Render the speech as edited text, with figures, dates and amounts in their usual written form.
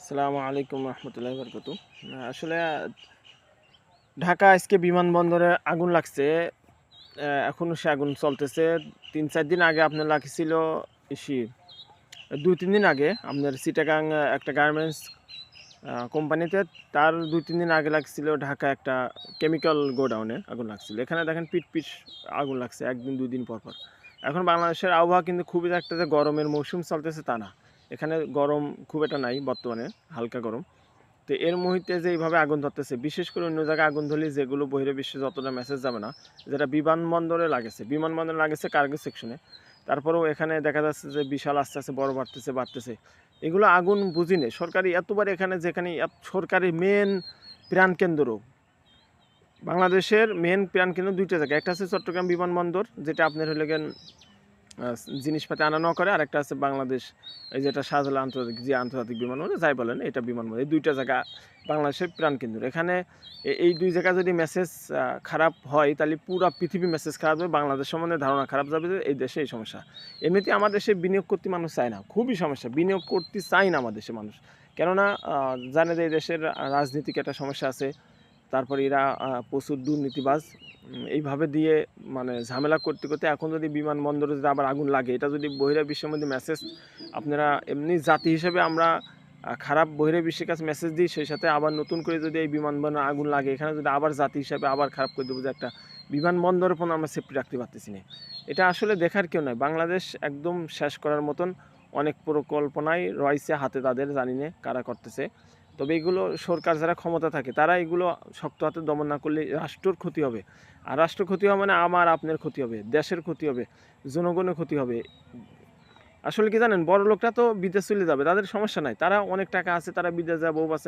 আসসালামু আলাইকুম রহমতুল্লাহি বারকাতু। আসলে ঢাকা আজকে বিমানবন্দরে আগুন লাগছে। এখনো সে আগুন চলতেছে। ৩-৪ দিন আগে আপনার লাগছিল ইসি ২-৩ দিন আগে আপনার চিটাগাং একটা গার্মেন্টস কোম্পানিতে, তার ২-৩ দিন আগে লাগছিল ঢাকা একটা কেমিক্যাল গোডাউনে আগুন লাগছিল। এখানে দেখেন পিট পিট আগুন লাগছে একদিন ২ দিন পর পর। এখন বাংলাদেশের আবহাওয়া কিন্তু খুবই একটা যে গরমের মৌসুম চলতেছে তা না। এখানে গরম খুব একটা নাই বর্তমানে, হালকা গরম। তো এর মুহূর্তে যে এইভাবে আগুন ধরতেছে, বিশেষ করে অন্য জায়গায় আগুন ধরলে যেগুলো বহির্বিশ্বে যতটা মেসেজ যাবে না, যেটা বিমানবন্দরে লাগেছে, বিমানবন্দরে লাগেছে কার্গো সেকশনে, তারপরেও এখানে দেখা যাচ্ছে যে বিশাল আস্তে আস্তে বড় বাড়তেছে বাড়তেছে। এগুলো আগুন বুঝি নেই সরকারি এতবার এখানে, যেখানে সরকারি মেন প্রাণকেন্দ্র, বাংলাদেশের মেন প্রাণকেন্দ্র দুইটা জায়গায়, একটা আছে চট্টগ্রাম বিমানবন্দর, যেটা আপনার হলে গেন জিনিসপাতি আনা নেওয়া করে, আর একটা আছে বাংলাদেশ, এই যেটা শাহজালাল আন্তর্জাতিক বিমানবন্দর যাই বলেন, এটা বিমানবন্দর। এই দুইটা জায়গা বাংলাদেশের প্রাণকেন্দ্র। এখানে এই দুই জায়গা যদি মেসেজ খারাপ হয়, তাহলে পুরো পৃথিবী মেসেজ খারাপ হবে, বাংলাদেশ সম্বন্ধে ধারণা খারাপ যাবে যে এই দেশে এই সমস্যা। এমনিতে আমার দেশে বিনিয়োগ করতে মানুষ চায় না, খুবই সমস্যা, বিনিয়োগ করতে চায় না আমার দেশে মানুষ। কেননা জানে যে এই দেশের রাজনীতিক একটা সমস্যা আছে, তারপরে এরা প্রচুর দুর্নীতিবাজ। এইভাবে দিয়ে মানে ঝামেলা করতে করতে এখন যদি বিমানবন্দরে যদি আবার আগুন লাগে, এটা যদি বহির্বিশ্বের মধ্যে মেসেজ, আপনারা এমনি জাতি হিসেবে আমরা খারাপ বহির্বিশ্বের কাছে মেসেজ দিই, সেই সাথে আবার নতুন করে যদি এই বিমানবন্দরে আগুন লাগে, এখানে যদি আবার জাতি হিসাবে আবার খারাপ করে দেবো যে একটা বিমানবন্দরের কোনো আমরা সেফটি রাখতে পারতেছি না। এটা আসলে দেখার কেউ নয়। বাংলাদেশ একদম শেষ করার মতন অনেক পরিকল্পনাই রয়েছে হাতে, তাদের জানি না কারা করতেছে। তবে এগুলো সরকার যারা ক্ষমতা থাকে তারা এগুলো শক্ত হাতে দমন না করলে রাষ্ট্রের ক্ষতি হবে। আর রাষ্ট্র ক্ষতি হবে মানে আমার আপনার ক্ষতি হবে, দেশের ক্ষতি হবে, জনগণের ক্ষতি হবে। আসলে কি জানেন, বড় লোকরা তো বিদেশ চলে যাবে, তাদের সমস্যা নাই, তারা অনেক টাকা আছে, তারা বিদেশ যাবে, বউ বাচ্চা